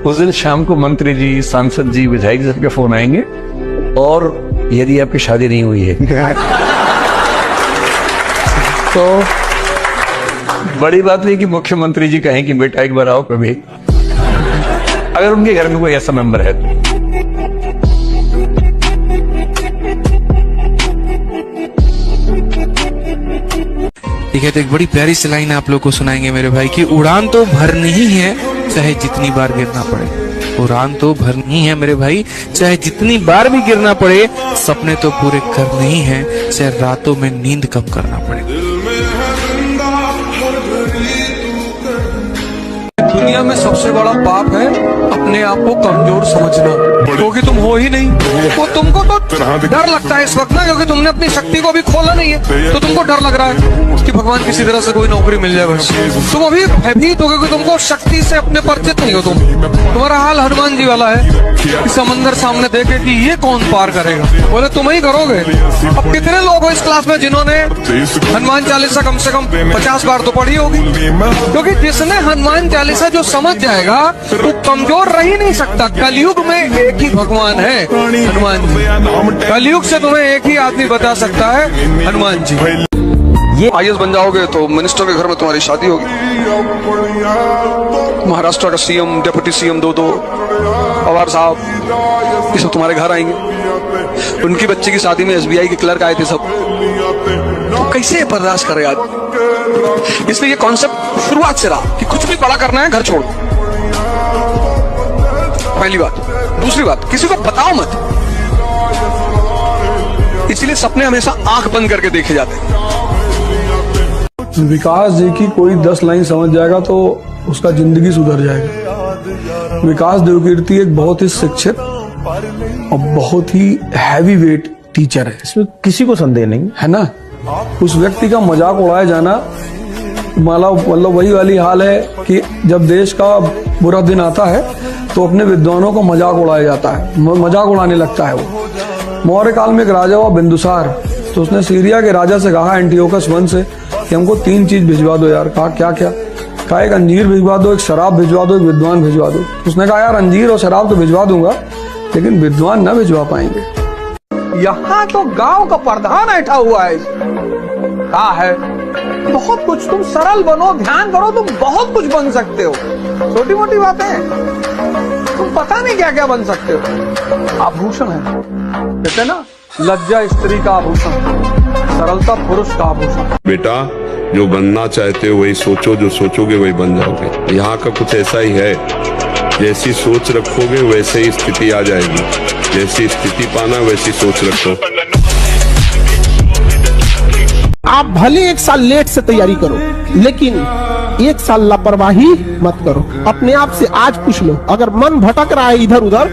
उस दिन शाम को मंत्री जी, सांसद जी, विधायक जी सबके फोन आएंगे, और यदि आपकी शादी नहीं हुई है तो बड़ी बात नहीं कि मुख्यमंत्री जी कहें कि बेटा एक बार आओ कभी, अगर उनके घर में कोई ऐसा मेंबर है तो। ठीक है, तो एक बड़ी प्यारी सी लाइन आप लोग को सुनाएंगे मेरे भाई की, उड़ान तो भरनी ही है चाहे जितनी बार गिरना पड़े। उड़ान तो भरनी ही है मेरे भाई, चाहे जितनी बार भी गिरना पड़े। सपने तो पूरे करने ही हैं, चाहे रातों में नींद कम करना पड़े। दुनिया में सबसे बड़ा पाप है अपने आप को कमजोर समझना, क्योंकि तुम हो ही नहीं। वो तुमको तो डर लगता है इस वक्त ना, क्योंकि तुमने अपनी शक्ति को अभी खोला नहीं है, तो तुमको डर लग रहा है कि भगवान किसी तरह से कोई नौकरी मिल जाए। तुम अभी भयभीत हो, क्योंकि तुमको शक्ति से अपने परिचित नहीं हो। तुम्हारा हाल हनुमान जी वाला है कि समंदर सामने देखे कि ये कौन पार करेगा, बोले तुम ही करोगे। अब कितने लोग हो इस क्लास में जिन्होंने हनुमान चालीसा कम से कम 50 बार तो पढ़ी होगी, क्योंकि जिसने हनुमान चालीसा जो समझ जाएगा वो कमजोर रह ही नहीं सकता। कलयुग में एक ही भगवान है, हनुमान जी। कलयुग से तुम्हें एक ही आदमी बता सकता है, हनुमान जी। ये IAS बन जाओगे तो मिनिस्टर के घर में तुम्हारी शादी होगी। महाराष्ट्र का CM, डिप्टी CM दो पवार साहब, ये सब तुम्हारे घर आएंगे। उनकी बच्चे की शादी में SBI के क्लर्क आए थे सब, तो कैसे बर्दाश्त करे आदमी। इसलिए ये कॉन्सेप्ट शुरुआत से रहा कि कुछ भी बड़ा करना है घर छोड़। पहली बात। दूसरी बात, किसी को बताओ मत। इसलिए सपने हमेशा आंख बंद करके देखे जाते हैं। विकास जी की कोई 10 लाइन समझ जाएगा तो उसका जिंदगी सुधर जाएगा। विकास देवकीर्ति एक बहुत ही शिक्षित और बहुत ही हैवी वेट टीचर है, इसमें किसी को संदेह नहीं है ना। उस व्यक्ति का मजाक उड़ाया जाना मतलब वही वाली हाल है कि जब देश का बुरा दिन आता है तो अपने विद्वानों को मजाक उड़ाया जाता है, मजाक उड़ाने लगता है वो। मौर्य काल में एक राजा हुआ बिंदुसार, तो उसने सीरिया के राजा से कहा एंटियोकस वन से कि हमको 3 चीज भिजवा दो यार। कहा क्या क्या? कहा एक अंजीर भिजवा दो, एक शराब भिजवा दो, एक विद्वान भिजवा दो। उसने कहा यार अंजीर और शराब तो भिजवा दूंगा, लेकिन विद्वान न भिजवा पाएंगे। यहाँ तो गांव का प्रधान बैठा हुआ है, कहा है बहुत कुछ, तुम सरल बनो, ध्यान करो, तुम बहुत कुछ बन सकते हो। छोटी मोटी बातें, तुम पता नहीं क्या क्या बन सकते हो। आभूषण है, कहते हैं ना, लज्जा स्त्री का आभूषण, सरलता पुरुष का आभूषण। बेटा जो बनना चाहते हो वही सोचो, जो सोचोगे वही बन जाओगे। यहाँ का कुछ ऐसा ही है, जैसी सोच रखोगे वैसे ही स्थिति आ जाएगी, जैसी स्थिति पाना वैसी सोच रखो। आप भले 1 साल लेट से तैयारी करो, लेकिन 1 साल लापरवाही मत करो। अपने आप से आज पूछ लो, अगर मन भटक रहा है इधर उधर,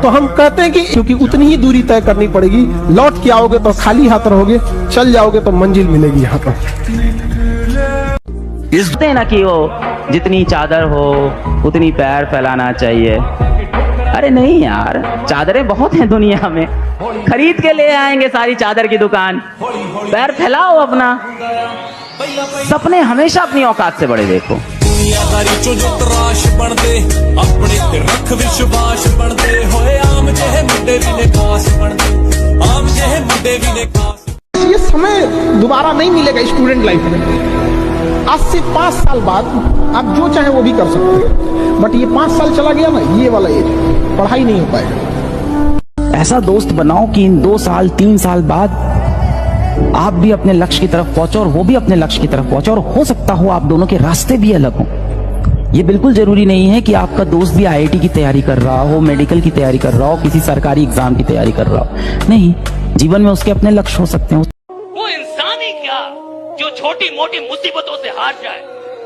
तो हम कहते हैं कि क्योंकि उतनी ही दूरी तय करनी पड़ेगी। लौट के आओगे तो खाली हाथ रहोगे, चल जाओगे तो मंजिल मिलेगी यहाँ पर। इस ना कि वो जितनी चादर हो उतनी पैर फैलाना चाहिए। अरे नहीं यार, चादरें बहुत हैं दुनिया में, खरीद के ले आएंगे सारी चादर की दुकान। पैर फैलाओ अपना, सपने हमेशा अपनी औकात से बड़े देखो। दुनियादारी चो जो तराश बनदे, अपने ते रख विश्वास बनदे होए, आम जेहे मुंडे भी ने खास बनदे, आम जेहे मुंडे भी ने खास। ये समय दोबारा नहीं मिलेगा स्टूडेंट लाइफ में। आज से 5 साल बाद आप जो चाहे वो भी कर सकते हो, बट ये 5 साल चला गया ना, ये वाला एज पढ़ाई नहीं हो पाएगा। ऐसा दोस्त बनाओ कि इन 2 साल 3 साल बाद आप भी अपने लक्ष्य की तरफ पहुंचो और वो भी अपने लक्ष्य की तरफ पहुंचो, और हो सकता हो आप दोनों के रास्ते भी अलग हों। ये बिल्कुल जरूरी नहीं है कि आपका दोस्त भी IIT की तैयारी कर रहा हो, मेडिकल की तैयारी कर रहा हो, किसी सरकारी एग्जाम की तैयारी कर रहा हो। नहीं, जीवन में उसके अपने लक्ष्य हो सकते हैं। वो इंसान ही क्या जो छोटी मोटी मुसीबतों से हार जाए।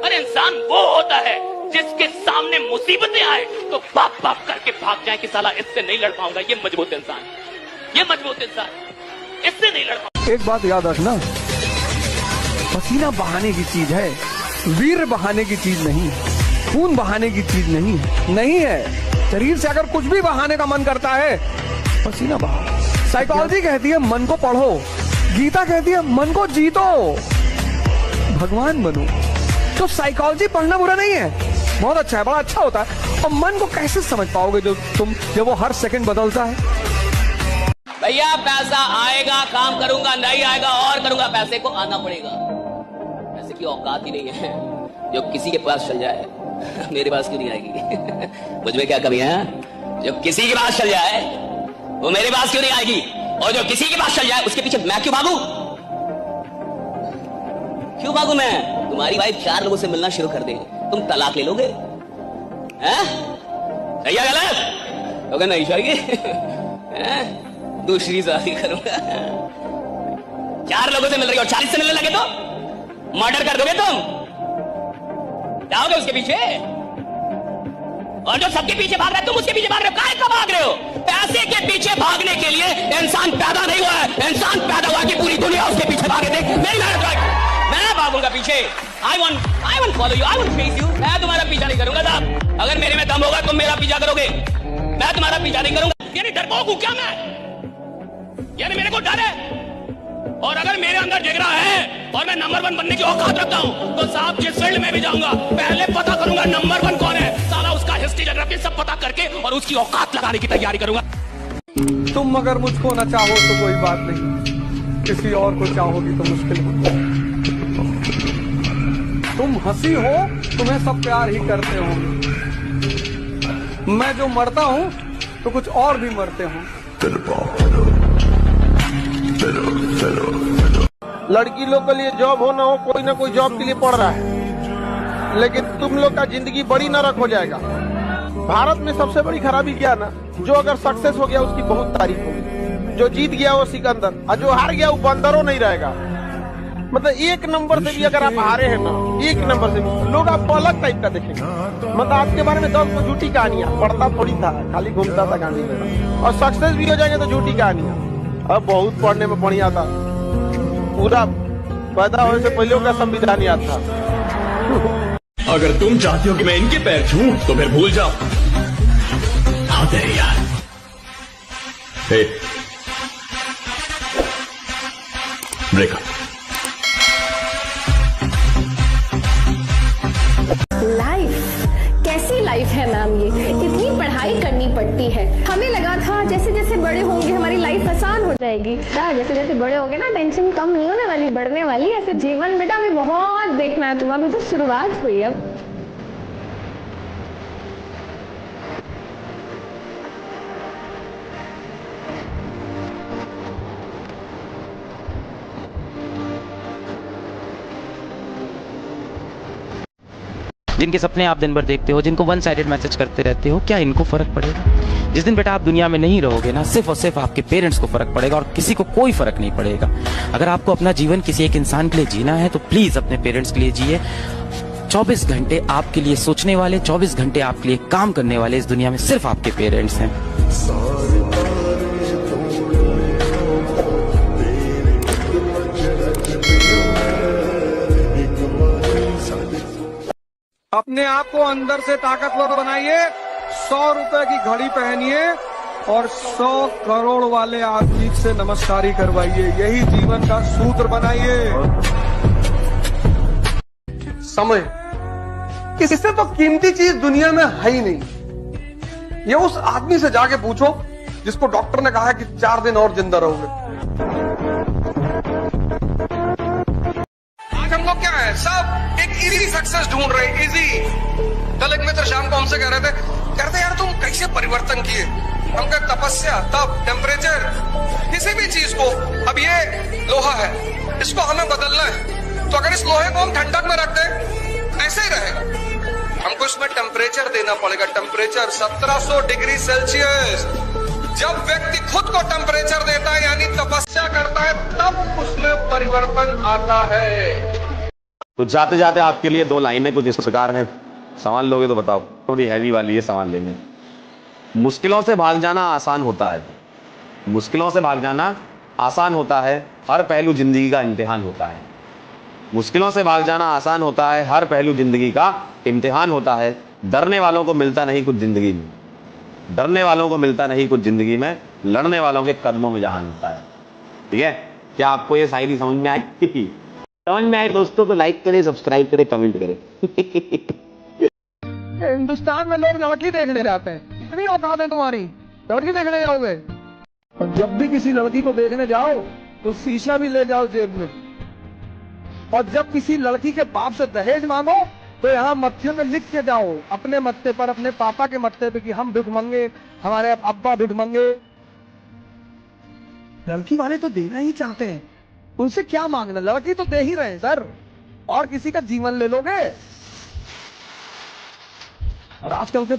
अरे इंसान वो होता है जिसके सामने मुसीबतें आए तो बाप बाप करके भाग जाए कि साला इससे नहीं लड़ पाऊंगा। ये मजबूत इंसान, ये मजबूत इंसान, इससे नहीं लड़ पाऊंगा। एक बात याद रखना, पसीना बहाने की चीज है, वीर बहाने की चीज नहीं, खून बहाने की चीज नहीं है। शरीर से अगर कुछ भी बहाने का मन करता है, पसीना बहाओ। साइकोलॉजी कहती है मन को पढ़ो, गीता कहती है मन को जीतो, भगवान बनो। तो साइकोलॉजी पढ़ना बुरा नहीं है, बहुत अच्छा है, बड़ा अच्छा होता है। और मन को कैसे समझ पाओगे जब वो हर सेकंड बदलता है। भैया पैसा आएगा, काम करूंगा, नहीं आएगा और करूंगा, पैसे को आना पड़ेगा। पैसे की औकात ही नहीं है जो किसी के पास चल जाए। मेरे पास क्यों नहीं आएगी? मुझ में क्या कमी है? जो किसी के पास चल जाए वो मेरे पास क्यों नहीं आएगी? और जो किसी के पास चल जाए उसके पीछे मैं क्यों भागू? क्यों भागू मैं? तुम्हारी वाइफ 4 लोगों से मिलना शुरू कर दे, तुम तलाक ले लोगे? हैं? सही है गलत? तो नहीं चाहिए दूसरी शादी करूंगा। 4 लोगों से मिल रही हो, 40 से मिलने लगे तो मर्डर कर दोगे तुम? जाओगे उसके पीछे? और जो सबके पीछे भाग रहा है तुम उसके पीछे भाग रहे हो। काहे का भाग रहे हो? पैसे के पीछे भागने के लिए इंसान पैदा नहीं हुआ है। इंसान पैदा हुआ कि पूरी दुनिया उसके पीछे भागे। देख मेरी मैं भागूंगा पीछे। I won't follow you, I won't chase you। मैं तुम्हारा पीछा नहीं करूंगा साहब। अगर मेरे में दम होगा तुम मेरा पीछा करोगे, मैं तुम्हारा पीछा नहीं करूंगा। यानी डरपोक हूं क्या मैं? यानी मेरे को डर है? और अगर मेरे अंदर जिगरा है और मैं नंबर 1 बनने की औकात रखता हूं तो साहब जिस फील्ड में भी जाऊंगा पहले पता करूंगा नंबर 1 कौन है। साला उसका हिस्ट्री जोग्राफी सब पता करके और उसकी औकात लगाने की तैयारी करूंगा। तुम अगर मुझको ना चाहो तो कोई बात नहीं, किसी और को चाहोगी तो मुश्किल हो। तुम हंसी हो, तुम्हें सब प्यार ही करते होंगे। मैं जो मरता हूं तो कुछ और भी मरते हों। लड़की लोग के लिए जॉब हो ना हो, कोई ना कोई जॉब के लिए पढ़ रहा है, लेकिन तुम लोग का जिंदगी बड़ी नरक हो जाएगा। भारत में सबसे बड़ी खराबी क्या ना, जो अगर सक्सेस हो गया उसकी बहुत तारीफ होगी, जो जीत गया वो सिकंदर, और जो हार गया वो बंदरों नहीं रहेगा। मतलब 1 नंबर से भी अगर आप हारे हैं ना, 1 नंबर से भी लोग आपको अलग टाइप का देखेंगे। मतलब आपके बारे में 10 झूठी कहानियां, पढ़ता थोड़ी था, खाली घूमता था गांधी में। और सक्सेस भी हो जाएंगे तो झूठी कहानियां। अब बहुत पढ़ने में बढ़िया था, पूरा पैदा होने से पहले का संविधान याद था। अगर तुम चाहती हो कि मैं इनके पैर छूं तो फिर भूल जाओ। हाँ तेरे यार। ब्रेकअप। लाइफ कैसी लाइफ है मैम? ये इतनी पढ़ाई करनी पड़ती है। हमें लगा था जैसे जैसे बड़े होंगे हमारी लाइफ आसान हो जाएगी। जैसे जैसे बड़े होंगे ना, टेंशन कम नहीं होने वाली, बढ़ने वाली। ऐसे जीवन बेटा हमें बहुत देखना है। तुम अभी तो शुरुआत हुई। अब जिनके सपने आप दिन भर देखते हो, जिनको 1 साइडेड मैसेज करते रहते हो, क्या इनको फर्क पड़ेगा? जिस दिन बेटा आप दुनिया में नहीं रहोगे ना, सिर्फ और सिर्फ आपके पेरेंट्स को फर्क पड़ेगा और किसी को कोई फर्क नहीं पड़ेगा। अगर आपको अपना जीवन किसी एक इंसान के लिए जीना है तो प्लीज अपने पेरेंट्स के लिए जिए। 24 घंटे आपके लिए सोचने वाले, 24 घंटे आपके लिए काम करने वाले इस दुनिया में सिर्फ आपके पेरेंट्स हैं। अपने आप को अंदर से ताकतवर बनाइए। 100 रुपए की घड़ी पहनिए और 100 करोड़ वाले आदमी से नमस्कारी करवाइए। यही जीवन का सूत्र बनाइए। समय इससे तो कीमती चीज दुनिया में है ही नहीं। ये उस आदमी से जाके पूछो जिसको डॉक्टर ने कहा है कि 4 दिन और जिंदा रहोगे। आज हम लोग क्या है, सब एक इजी सक्सेस ढूंढ रहे हैं। इजी। कल एक मित्र शाम को हमसे कह रहे थे यार तुम कैसे परिवर्तन किए? हम कह तपस्या, तप, टेम्परेचर, किसी भी चीज को। अब ये लोहा है, इसको हमें बदलना है, तो अगर इस लोहे को हम ठंडक में रख दें ऐसे ही रहेगा। हमको इसमें टेम्परेचर देना पड़ेगा। Temperature 1700 degree Celsius. जब व्यक्ति खुद को टेम्परेचर देता है यानी तपस्या करता है, तब उसमें परिवर्तन आता है। तो जाते जाते आपके लिए 2 लाइनें कुछ इस प्रकार हैं, संभाल लोगे तो बताओ। थोड़ी हैवी वाली है, संभाल लेंगे। मुश्किलों से भाग जाना आसान होता है, मुश्किलों से भाग जाना आसान होता है, हर पहलू जिंदगी का इम्तिहान होता है। मुश्किलों से भाग जाना आसान होता है, हर पहलू जिंदगी का इम्तिहान होता है। डरने वालों को मिलता नहीं कुछ जिंदगी में, डरने वालों को मिलता नहीं कुछ जिंदगी में, लड़ने वालों के कदमों में जहान होता है। ठीक है, क्या आपको ये शायरी समझ में आई? समझ में आए दोस्तों तो लाइक करें, सब्सक्राइब करें, कमेंट करें। हिंदुस्तान में लोग लड़की देखने जाते हैं, इतनी औकात है तुम्हारी, लड़की देखने जाओगे? और जब भी किसी लड़की को देखने जाओ तो शीशा भी ले जाओ जेब में। और जब किसी लड़की के बाप से दहेज मांगो तो यहाँ मत्थे में लिख के जाओ, अपने मत्थे पर, अपने पापा के मत्थे पे, कि हम भिख मंगे, हमारे अब्बा भिख मंगे। लड़की वाले तो देना ही चाहते हैं, उनसे क्या मांगना, लड़की तो दे ही रहे हैं सर, और किसी का जीवन ले लोगे। और आजकल के